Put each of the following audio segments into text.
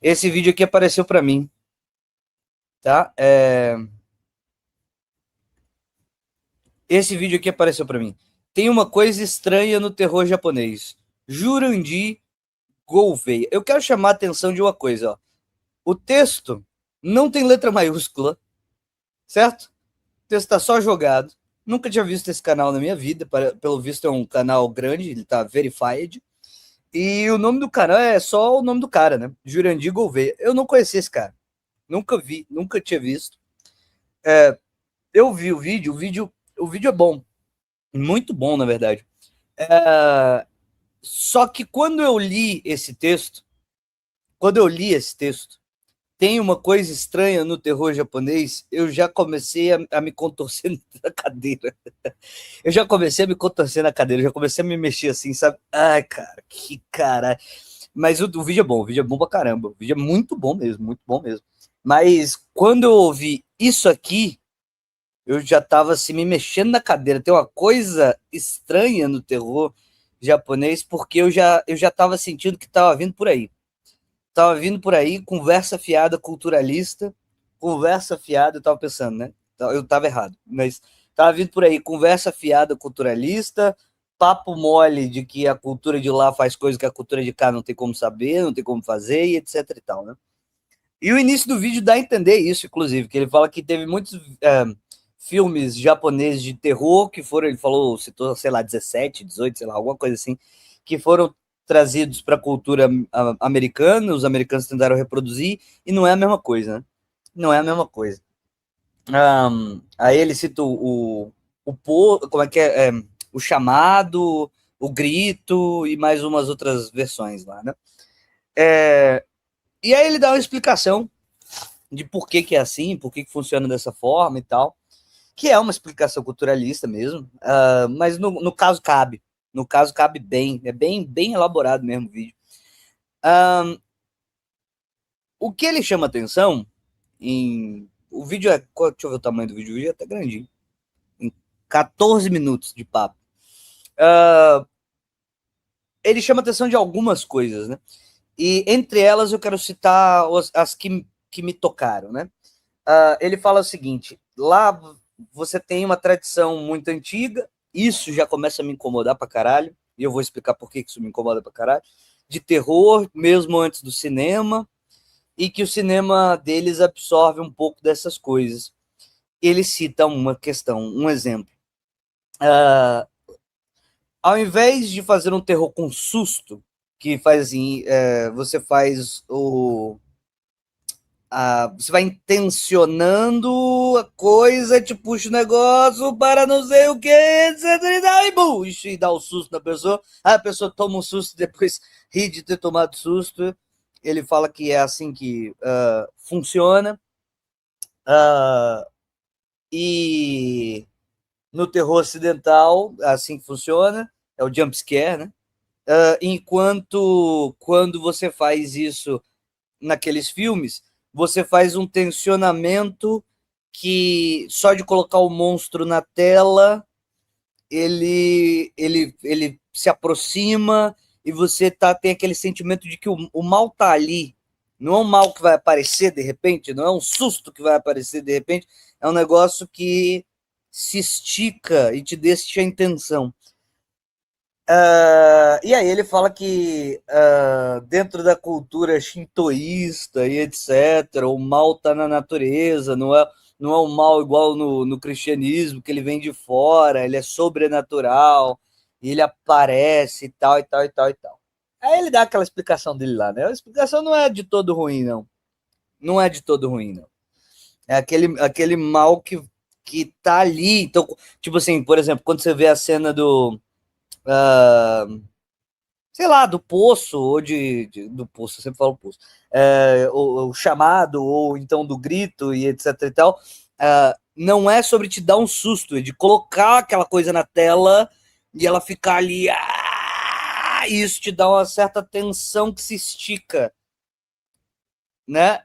Esse vídeo aqui apareceu para mim, tá? Esse vídeo aqui apareceu para mim. Tem uma coisa estranha no terror japonês. Jurandir Gouveia. Eu quero chamar a atenção de uma coisa, ó. O texto não tem letra maiúscula, certo? O texto está só jogado. Nunca tinha visto esse canal na minha vida. Pelo visto é um canal grande, ele tá verified. E o nome do canal é só o nome do cara, né? Jurandir Gouveia. Eu não conhecia esse cara. Nunca vi, nunca tinha visto. Eu vi o vídeo é bom, muito bom, na verdade. Só que quando eu li esse texto, tem uma coisa estranha no terror japonês, eu já comecei a me contorcer na cadeira. Eu já comecei a me contorcer na cadeira, já comecei a me mexer assim, sabe? Ai, cara, que caralho. Mas o vídeo é bom, o vídeo é bom pra caramba. O vídeo é muito bom mesmo, muito bom mesmo. Mas quando eu ouvi isso aqui, eu já estava assim, me mexendo na cadeira. Tem uma coisa estranha no terror japonês, porque eu já estava sentindo que estava vindo por aí. Estava vindo por aí, conversa fiada culturalista, conversa fiada, eu estava pensando, né? Eu estava errado, mas estava vindo por aí, conversa fiada culturalista, papo mole de que a cultura de lá faz coisas que a cultura de cá não tem como saber, não tem como fazer, e etc e tal, né? E o início do vídeo dá a entender isso, inclusive, que ele fala que teve muitos filmes japoneses de terror que foram, ele falou, citou, sei lá, 17, 18, sei lá, alguma coisa assim, que foram trazidos para a cultura americana, os americanos tentaram reproduzir, e não é a mesma coisa, né? Não é a mesma coisa. Aí ele cita como é que o chamado, o grito e mais umas outras versões lá, né? E aí ele dá uma explicação de por que, que é assim, por que, que funciona dessa forma e tal, que é uma explicação culturalista mesmo, mas no caso cabe. No caso cabe bem, é bem, bem elaborado mesmo o vídeo. O que ele chama atenção o vídeo é. Deixa eu ver o tamanho do vídeo, o vídeo é até grandinho. Em 14 minutos de papo. Ele chama atenção de algumas coisas, né? E entre elas eu quero citar as que me tocaram, né? Ele fala o seguinte: lá você tem uma tradição muito antiga, isso já começa a me incomodar pra caralho, e eu vou explicar por que isso me incomoda pra caralho, de terror, mesmo antes do cinema, e que o cinema deles absorve um pouco dessas coisas. Ele cita uma questão, um exemplo. Ao invés de fazer um terror com susto, que faz assim, você faz você vai intencionando a coisa, te puxa o negócio para não sei o que, etc. E dá o susto na pessoa. A pessoa toma um susto e depois ri de ter tomado susto. Ele fala que é assim que funciona. E no terror ocidental, é assim que funciona. É o jump scare, né? Enquanto quando você faz isso naqueles filmes, você faz um tensionamento que só de colocar o monstro na tela, ele se aproxima e você tem aquele sentimento de que o mal tá ali. Não é um mal que vai aparecer de repente, não é um susto que vai aparecer de repente, é um negócio que se estica e te deixa em tensão. E aí ele fala que dentro da cultura shintoísta e etc., o mal está na natureza, não é um mal igual no cristianismo, que ele vem de fora, ele é sobrenatural, e ele aparece e tal, e tal, e tal, e tal. Aí ele dá aquela explicação dele lá, né? A explicação não é de todo ruim, não. Não é de todo ruim, não. É aquele mal que tá ali. Então, tipo assim, por exemplo, quando você vê a cena sei lá, do poço, ou do poço, eu sempre falo poço, o chamado, ou então do grito, e etc e tal, não é sobre te dar um susto, é de colocar aquela coisa na tela e ela ficar ali, e isso te dá uma certa tensão que se estica, né?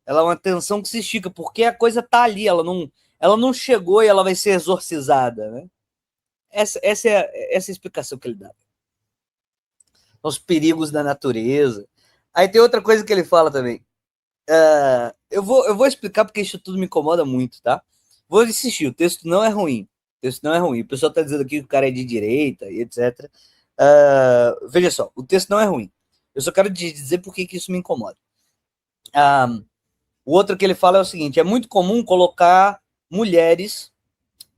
Ela é uma tensão que se estica, porque a coisa tá ali, ela não chegou e ela vai ser exorcizada, né? Essa é a explicação que ele dá. Os perigos da natureza. Aí tem outra coisa que ele fala também. Eu vou explicar porque isso tudo me incomoda muito, tá? Vou insistir, o texto não é ruim. O texto não é ruim. O pessoal tá dizendo aqui que o cara é de direita e etc. Veja só, o texto não é ruim. Eu só quero te dizer por que isso me incomoda. O outro que ele fala é o seguinte: é muito comum colocar mulheres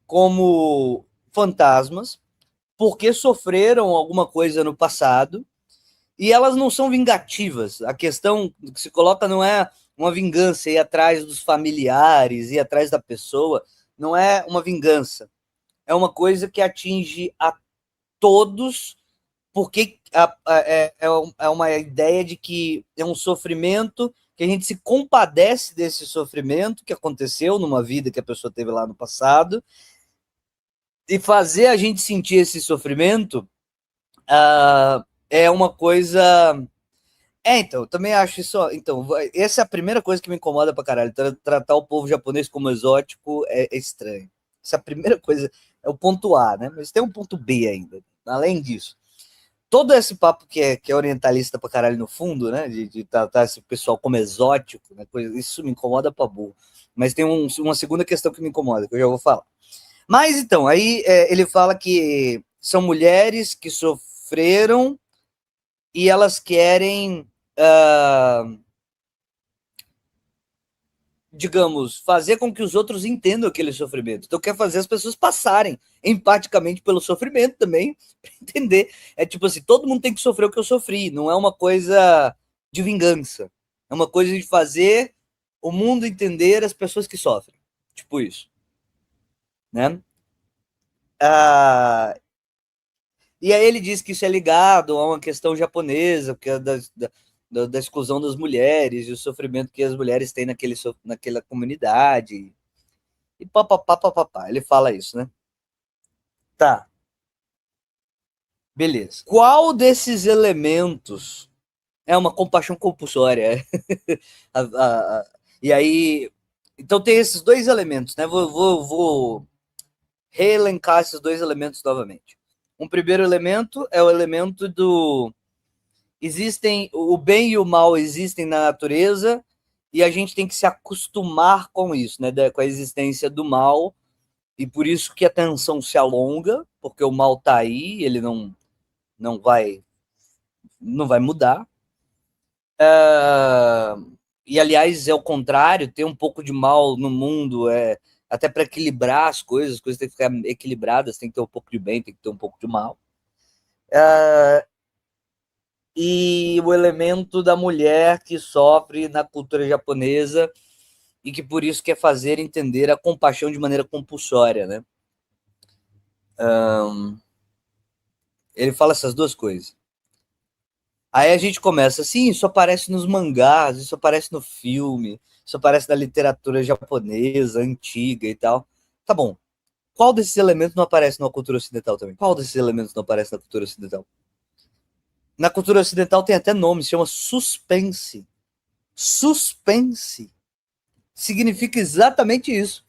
como fantasmas porque sofreram alguma coisa no passado e elas não são vingativas. A questão que se coloca não é uma vingança, ir atrás dos familiares, ir atrás da pessoa, não é uma vingança. É uma coisa que atinge a todos, porque é uma ideia de que é um sofrimento, que a gente se compadece desse sofrimento que aconteceu numa vida que a pessoa teve lá no passado, e fazer a gente sentir esse sofrimento é uma coisa. Então, eu também acho isso. Então, essa é a primeira coisa que me incomoda pra caralho. Tratar o povo japonês como exótico é estranho. Essa é a primeira coisa, é o ponto A, né? Mas tem um ponto B ainda. Além disso, todo esse papo que é orientalista pra caralho no fundo, né? De tratar esse pessoal como exótico, né? Isso me incomoda pra burro. Mas tem uma segunda questão que me incomoda, que eu já vou falar. Mas então, aí ele fala que são mulheres que sofreram e elas querem, digamos, fazer com que os outros entendam aquele sofrimento. Então, quer fazer as pessoas passarem empaticamente pelo sofrimento também, para entender. É tipo assim, todo mundo tem que sofrer o que eu sofri, não é uma coisa de vingança. É uma coisa de fazer o mundo entender as pessoas que sofrem. Tipo isso, né? Ah, e aí ele diz que isso é ligado a uma questão japonesa, que é da exclusão das mulheres e o sofrimento que as mulheres têm naquela comunidade. E papapá, papapá. Ele fala isso, né? Tá, beleza. Qual desses elementos é uma compaixão compulsória? A- a- a- e aí. Então tem esses dois elementos, né? Vou reelencar esses dois elementos novamente. Um primeiro elemento é o elemento do existem o bem e o mal existem na natureza e a gente tem que se acostumar com isso, né, com a existência do mal e por isso que a tensão se alonga, porque o mal está aí, ele não vai não vai mudar. E aliás é o contrário, ter um pouco de mal no mundo até para equilibrar as coisas têm que ficar equilibradas, tem que ter um pouco de bem, tem que ter um pouco de mal. E o elemento da mulher que sofre na cultura japonesa e que por isso quer fazer entender a compaixão de maneira compulsória, né? Ele fala essas duas coisas. Aí a gente começa assim, isso aparece nos mangás, isso aparece no filme, isso aparece na literatura japonesa, antiga e tal. Tá bom. Qual desses elementos não aparece na cultura ocidental também? Qual desses elementos não aparece na cultura ocidental? Na cultura ocidental tem até nome, se chama suspense. Suspense significa exatamente isso.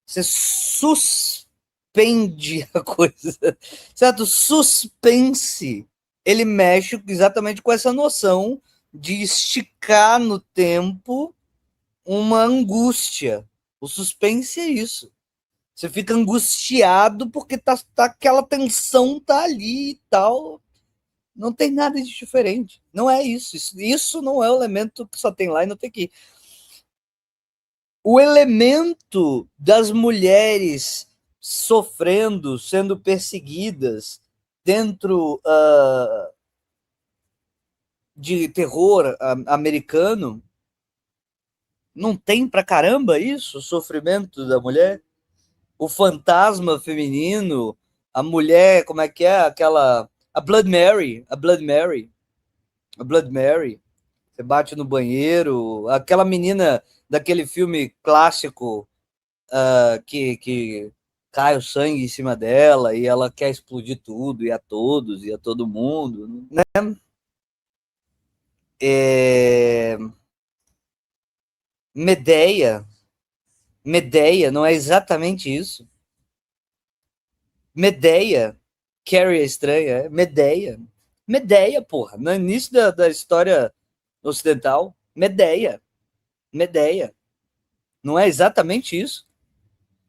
Você suspende a coisa, certo? Suspense, ele mexe exatamente com essa noção de esticar no tempo uma angústia. O suspense é isso. Você fica angustiado porque aquela tensão tá ali e tal. Não tem nada de diferente. Não é isso. Isso não é o elemento que só tem lá e não tem aqui. O elemento das mulheres sofrendo, sendo perseguidas dentro de terror americano, não tem pra caramba isso, o sofrimento da mulher, o fantasma feminino, a mulher, como é que é aquela, a Blood Mary, a Blood Mary, a Blood Mary, você bate no banheiro, aquela menina daquele filme clássico que cai o sangue em cima dela e ela quer explodir tudo e a todos e a todo mundo, né? É... Medeia, Medeia, não é exatamente isso? Medeia, Carrie é estranha, Medeia, Medeia, porra, no início da história ocidental. Medeia. Não é exatamente isso?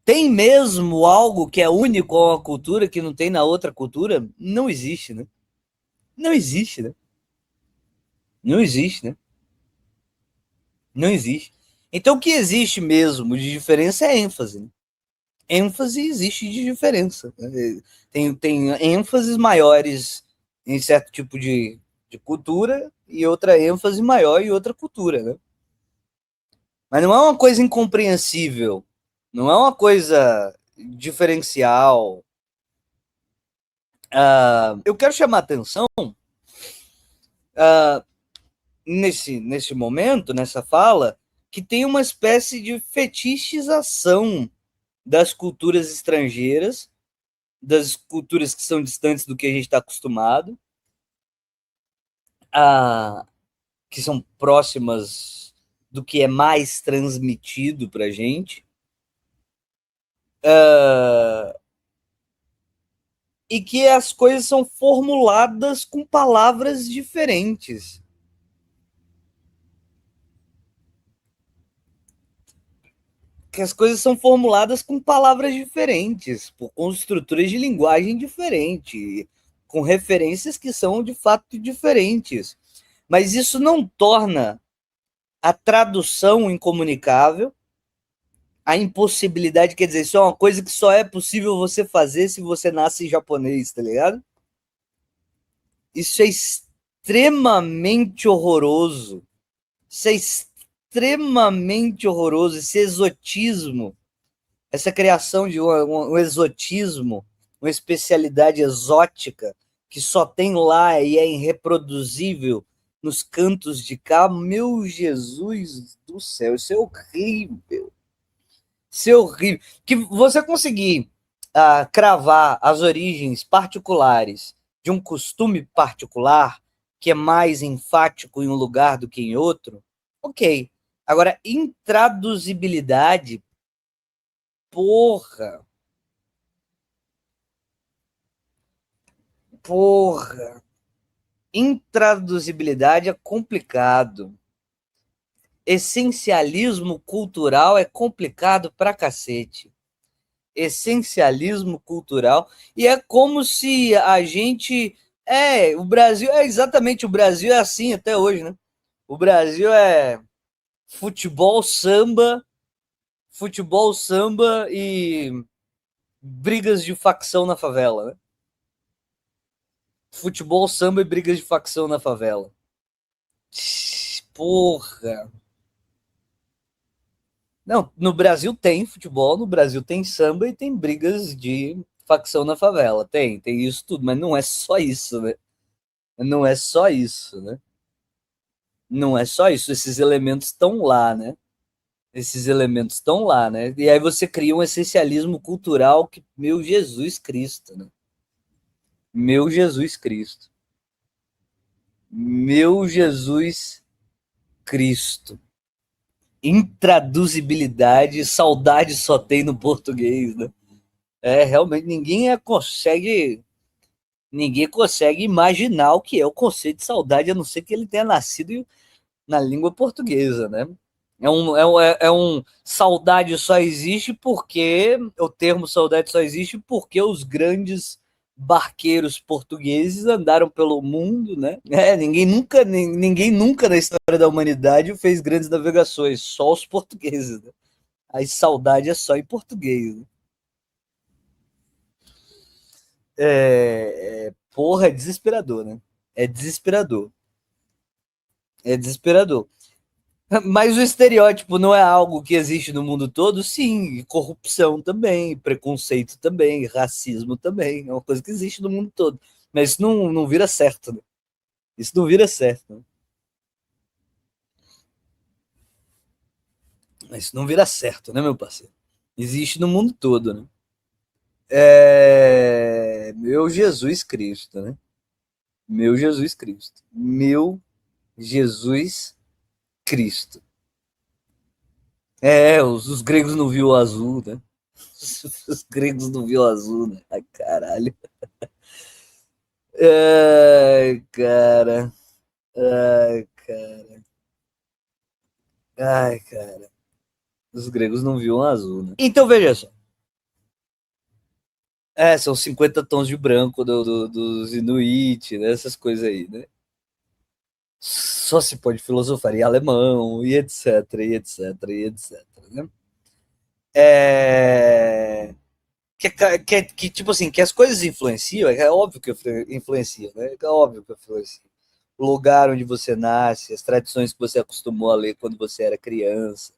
Tem mesmo algo que é único a uma cultura que não tem na outra cultura? Não existe, né? Não existe, né? Não existe, né? Não existe. Então, o que existe mesmo de diferença é ênfase. Né? Ênfase existe de diferença. Né? Tem ênfases maiores em certo tipo de cultura e outra ênfase maior em outra cultura. Né? Mas não é uma coisa incompreensível. Não é uma coisa diferencial. Eu quero chamar a atenção nesse momento, nessa fala, que tem uma espécie de fetichização das culturas estrangeiras, das culturas que são distantes do que a gente está acostumado, que são próximas do que é mais transmitido para a gente, e que as coisas são formuladas com palavras diferentes. Que as coisas são formuladas com palavras diferentes, com estruturas de linguagem diferentes, com referências que são de fato diferentes. Mas isso não torna a tradução incomunicável, a impossibilidade, quer dizer, isso é uma coisa que só é possível você fazer se você nasce em japonês, tá ligado? Isso é extremamente horroroso. Isso é extremamente horroroso, esse exotismo, essa criação de um exotismo, uma especialidade exótica que só tem lá e é irreproduzível nos cantos de cá, meu Jesus do céu, isso é horrível. Isso é horrível. Que você conseguir cravar as origens particulares de um costume particular que é mais enfático em um lugar do que em outro, ok. Agora, intraduzibilidade, porra. Porra. Intraduzibilidade é complicado. Essencialismo cultural é complicado pra cacete. Essencialismo cultural. E é como se a gente. O Brasil é exatamente, o Brasil é assim até hoje, né? O Brasil é futebol, samba e brigas de facção na favela, né? Futebol, samba e brigas de facção na favela. Porra. Não, no Brasil tem futebol, no Brasil tem samba e tem brigas de facção na favela. Tem isso tudo, mas não é só isso, né? Não é só isso, né? Não é só isso. Esses elementos estão lá, né? Esses elementos estão lá, né? E aí você cria um essencialismo cultural que, meu Jesus Cristo, né? Meu Jesus Cristo. Meu Jesus Cristo. Intraduzibilidade, saudade só tem no português, né? Realmente ninguém consegue imaginar o que é o conceito de saudade, a não ser que ele tenha nascido na língua portuguesa, né? É um saudade só existe porque o termo saudade só existe porque os grandes barqueiros portugueses andaram pelo mundo, né? Ninguém nunca na história da humanidade fez grandes navegações, só os portugueses. Né? A saudade é só em português. Né? Porra, é desesperador, né? É desesperador. É desesperador. Mas o estereótipo não é algo que existe no mundo todo? Sim, corrupção também, preconceito também, racismo também, é uma coisa que existe no mundo todo. Mas isso não vira certo, né? Isso não vira certo. Né? Mas isso não vira certo, né, meu parceiro? Existe no mundo todo, né? Meu Jesus Cristo, né? Meu Jesus Cristo. Meu Jesus Cristo. Os gregos não viam o azul, né? Os gregos não viam o azul, né? Ai, caralho. Ai, cara. Ai, cara. Ai, cara. Os gregos não viam azul, né? Então, veja só. São 50 tons de branco dos Inuit, né? Essas coisas aí, né? Só se pode filosofar em alemão, e etc, e etc, e etc, né? É... tipo assim, que as coisas influenciam, é óbvio que influenciam, né? É óbvio que influenciam. O lugar onde você nasce, as tradições que você acostumou a ler quando você era criança,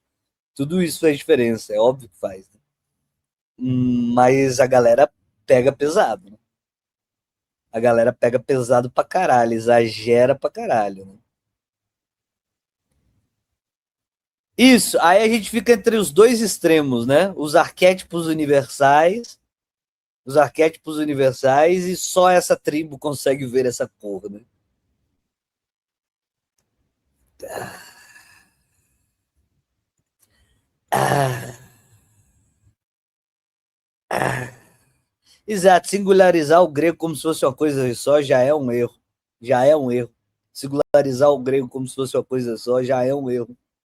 tudo isso faz diferença, é óbvio que faz. Né? Mas a galera pega pesado, né? A galera pega pesado pra caralho, exagera pra caralho, né? Isso, aí a gente fica entre os dois extremos, né? Os arquétipos universais, e só essa tribo consegue ver essa porra, né? Ah, ah. Exato, singularizar o grego como se fosse uma coisa só já é um erro. Já é um erro. Singularizar o grego como se fosse uma coisa só já é um erro.